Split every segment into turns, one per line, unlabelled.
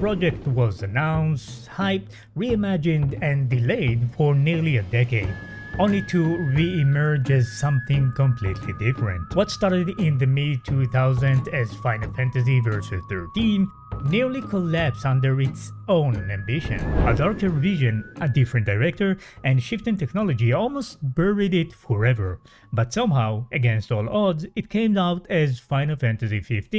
project was announced, hyped, reimagined, and delayed for nearly a decade, only to re-emerge as something completely different. What started in the mid-2000s as Final Fantasy Versus XIII nearly collapsed under its own ambition. A darker vision, a different director, and shifting technology almost buried it forever, but somehow, against all odds, it came out as Final Fantasy XV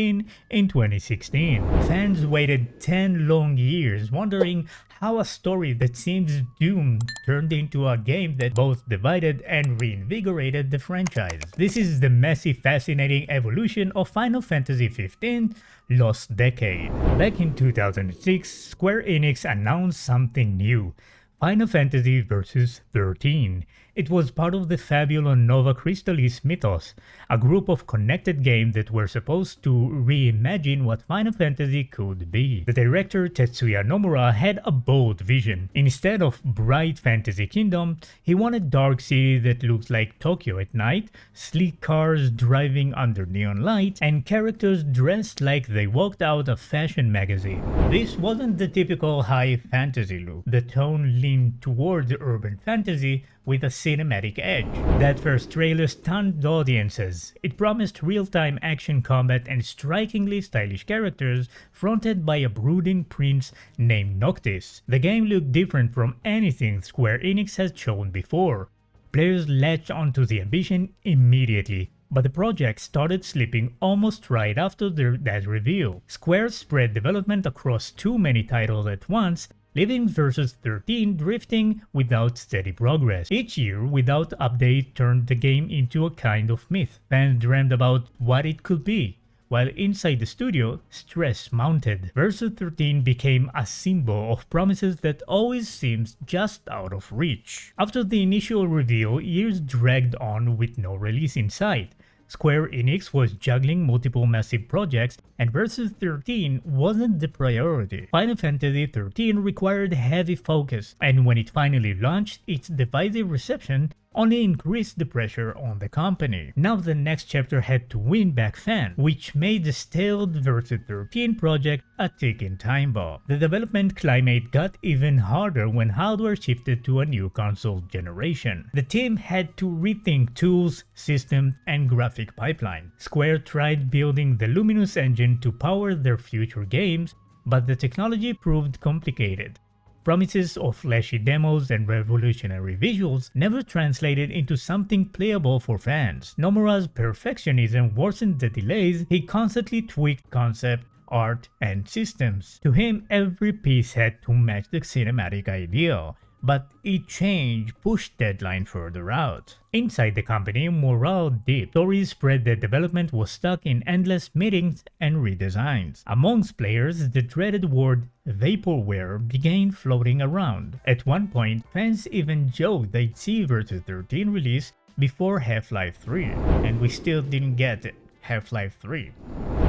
in 2016. Fans waited 10 long years wondering how a story that seems doomed turned into a game that both divided and reinvigorated the franchise. This is the messy, fascinating evolution of Final Fantasy XV Lost Decade. Back in 2006, Square Enix announced something new: Final Fantasy Versus XIII. It was part of the Fabulon Nova Crystallis mythos, a group of connected games that were supposed to reimagine what Final Fantasy could be. The director Tetsuya Nomura had a bold vision. Instead of bright fantasy kingdom, he wanted dark city that looks like Tokyo at night, sleek cars driving under neon lights, and characters dressed like they walked out of fashion magazine. This wasn't the typical high fantasy look. The tone leaned towards urban fantasy with a cinematic edge. That first trailer stunned audiences. It promised real-time action combat and strikingly stylish characters fronted by a brooding prince named Noctis. The game looked different from anything Square Enix had shown before. Players latched onto the ambition immediately, but the project started slipping almost right after that reveal. Square spread development across too many titles at once, leaving Versus XIII drifting without steady progress. Each year without update turned the game into a kind of myth. Fans dreamed about what it could be, while inside the studio, stress mounted. Versus XIII became a symbol of promises that always seems just out of reach. After the initial reveal, years dragged on with no release in sight. Square Enix was juggling multiple massive projects, and Versus XIII wasn't the priority. Final Fantasy XIII required heavy focus, and when it finally launched, its divisive reception only increased the pressure on the company. Now the next chapter had to win back fans, which made the stalled Versus XIII project a ticking time bomb. The development climate got even harder when hardware shifted to a new console generation. The team had to rethink tools, systems, and graphic pipeline. Square tried building the Luminous engine to power their future games, but the technology proved complicated. Promises of flashy demos and revolutionary visuals never translated into something playable for fans. Nomura's perfectionism worsened the delays. He constantly tweaked concept, art, and systems. To him, every piece had to match the cinematic ideal, but each change pushed deadline further out. Inside the company, morale dipped. Stories spread that development was stuck in endless meetings and redesigns. Amongst players, the dreaded word vaporware began floating around. At one point, fans even joked they'd see Versus XIII release before Half-Life 3, and we still didn't get Half-Life 3.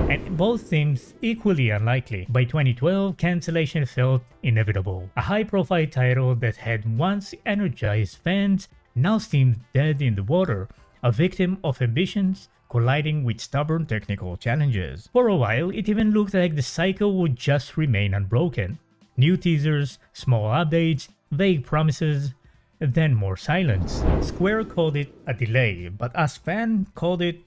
And both seems equally unlikely. By 2012, cancellation felt inevitable. A high-profile title that had once energized fans now seems dead in the water, a victim of ambitions colliding with stubborn technical challenges. For a while, it even looked like the cycle would just remain unbroken. New teasers, small updates, vague promises, then more silence. Square called it a delay, but us fans called it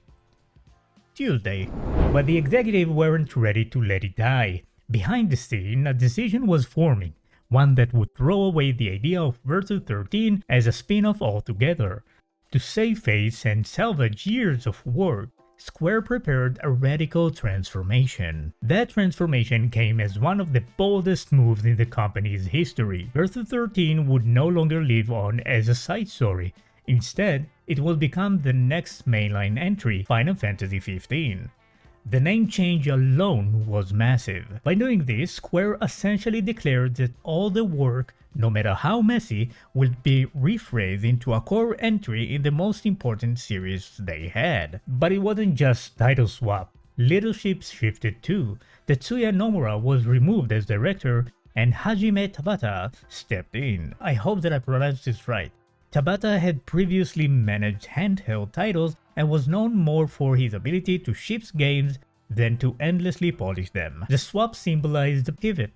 Tuesday. But the executives weren't ready to let it die. Behind the scene, a decision was forming, one that would throw away the idea of Versus XIII as a spin-off altogether. To save face and salvage years of work, Square prepared a radical transformation. That transformation came as one of the boldest moves in the company's history. Versus XIII would no longer live on as a side story. Instead, it will become the next mainline entry, Final Fantasy XV. The name change alone was massive. By doing this, Square essentially declared that all the work, no matter how messy, would be rephrased into a core entry in the most important series they had. But it wasn't just title swap. Leadership shifted too. Tetsuya Nomura was removed as director and Hajime Tabata stepped in. I hope that I pronounced this right. Tabata had previously managed handheld titles and was known more for his ability to ship games than to endlessly polish them. The swap symbolized a pivot.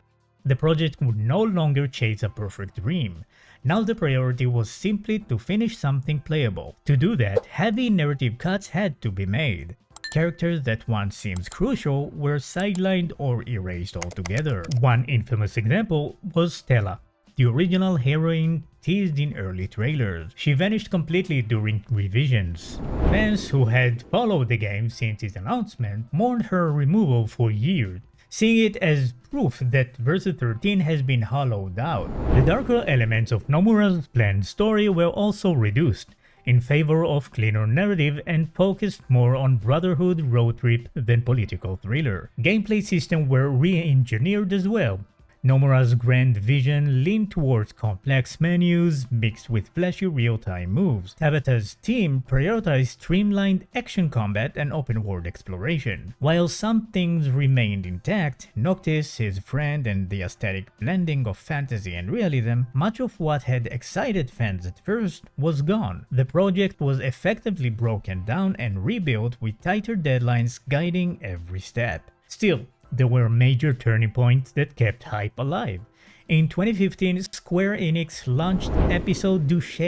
the project would no longer chase a perfect dream. Now the priority was simply to finish something playable. To do that, heavy narrative cuts had to be made. Characters that once seemed crucial were sidelined or erased altogether. One infamous example was Stella, the original heroine teased in early trailers. She vanished completely during revisions. Fans who had followed the game since its announcement mourned her removal for years, seeing it as proof that Versus 13 has been hollowed out. The darker elements of Nomura's planned story were also reduced, in favor of cleaner narrative and focused more on brotherhood road trip than political thriller. Gameplay systems were re-engineered as well. Nomura's grand vision leaned towards complex menus mixed with flashy real-time moves. Tabata's team prioritized streamlined action combat and open-world exploration. While some things remained intact, Noctis, his friend, and the aesthetic blending of fantasy and realism, much of what had excited fans at first was gone. The project was effectively broken down and rebuilt with tighter deadlines guiding every step. Still, there were major turning points that kept hype alive. In 2015, Square Enix launched Episode Douche.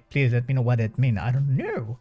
Please let me know what that means. I don't know.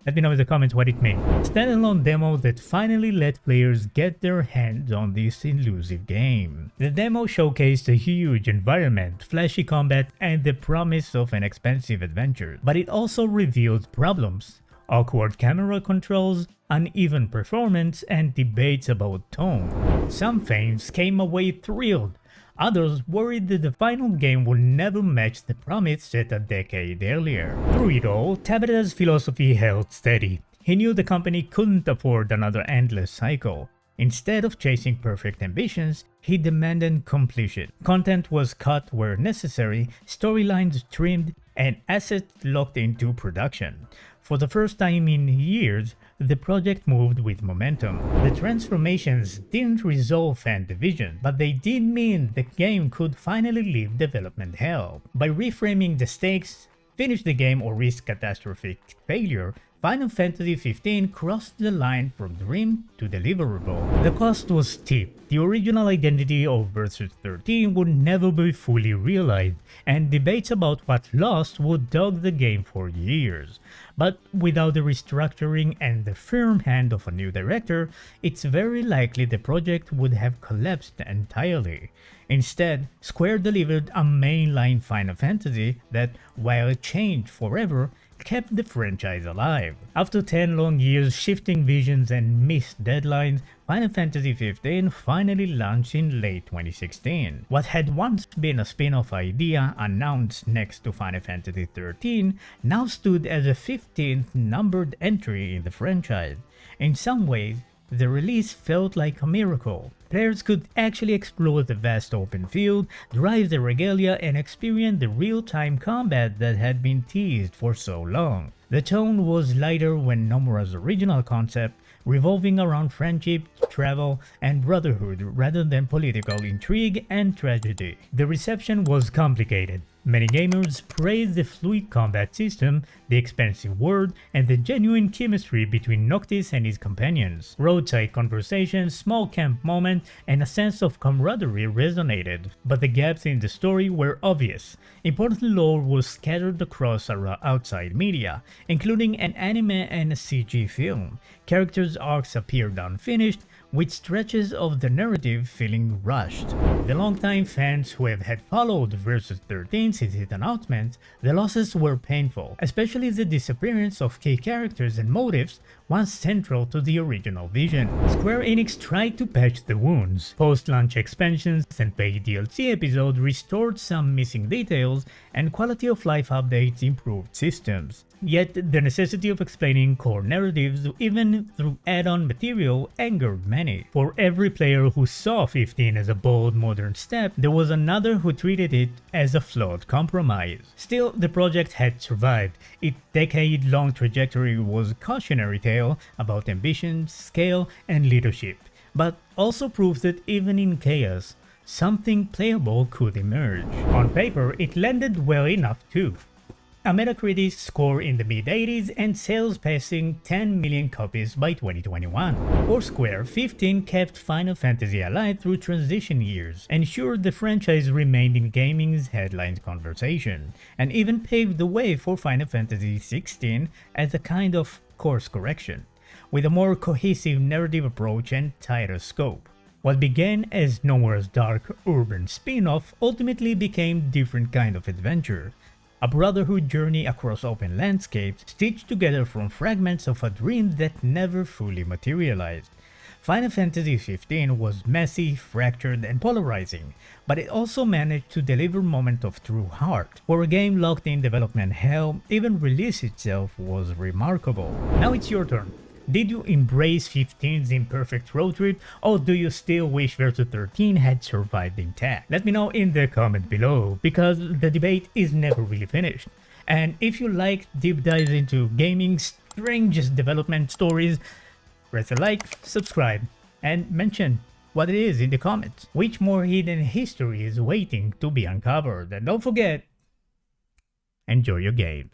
Let me know in the comments what it means. Standalone demo that finally let players get their hands on this elusive game. The demo showcased a huge environment, flashy combat, and the promise of an expansive adventure. But it also revealed problems. Awkward camera controls, uneven performance, and debates about tone. Some fans came away thrilled. Others worried that the final game would never match the promise set a decade earlier. Through it all, Tabata's philosophy held steady. He knew the company couldn't afford another endless cycle. Instead of chasing perfect ambitions, he demanded completion. Content was cut where necessary, storylines trimmed, and assets locked into production. For the first time in years, the project moved with momentum. The transformations didn't resolve fan division, but they did mean the game could finally leave development hell. By reframing the stakes, finish the game or risk catastrophic failure, Final Fantasy XV crossed the line from dream to deliverable. The cost was steep. The original identity of Versus 13 would never be fully realized, and debates about what lost would dog the game for years. But without the restructuring and the firm hand of a new director, it's very likely the project would have collapsed entirely. Instead, Square delivered a mainline Final Fantasy that, while it changed forever, kept the franchise alive. After 10 long years shifting visions and missed deadlines, Final Fantasy XV finally launched in late 2016. What had once been a spin-off idea announced next to Final Fantasy XIII now stood as a 15th numbered entry in the franchise. In some ways, the release felt like a miracle. Players could actually explore the vast open field, drive the regalia, and experience the real-time combat that had been teased for so long. The tone was lighter when Nomura's original concept, revolving around friendship, travel, and brotherhood rather than political intrigue and tragedy. The reception was complicated. Many gamers praised the fluid combat system, the expansive world, and the genuine chemistry between Noctis and his companions. Roadside conversations, small camp moments, and a sense of camaraderie resonated, but the gaps in the story were obvious. Important lore was scattered across outside media, including an anime and a CG film. Characters' arcs appeared unfinished, with stretches of the narrative feeling rushed. The longtime fans who had followed Versus 13 since its announcement, the losses were painful, especially the disappearance of key characters and motives once central to the original vision. Square Enix tried to patch the wounds. Post-launch expansions and paid DLC episodes restored some missing details, and quality-of-life updates improved systems. Yet, the necessity of explaining core narratives, even through add-on material, angered many. For every player who saw 15 as a bold modern step, there was another who treated it as a flawed compromise. Still, the project had survived. Its decade-long trajectory was a cautionary tale about ambition, scale, and leadership, but also proves that even in chaos, something playable could emerge. On paper, it landed well enough too. a Metacritic score in the mid-80s and sales passing 10 million copies by 2021. Foursquare 15 kept Final Fantasy alive through transition years, ensured the franchise remained in gaming's headline conversation, and even paved the way for Final Fantasy XVI as a kind of course correction, with a more cohesive narrative approach and tighter scope. What began as Nomura's dark urban spin-off ultimately became different kind of adventure, a brotherhood journey across open landscapes stitched together from fragments of a dream that never fully materialized. Final Fantasy XV was messy, fractured, and polarizing, but it also managed to deliver moments of true heart. For a game locked in development hell, even release itself was remarkable. Now it's your turn. Did you embrace 15's imperfect road trip, or do you still wish Versus 13 had survived intact? Let me know in the comment below, because the debate is never really finished. And if you like deep dives into gaming's strangest development stories, press a like, subscribe, and mention what it is in the comments. Which more hidden history is waiting to be uncovered? And don't forget, enjoy your game.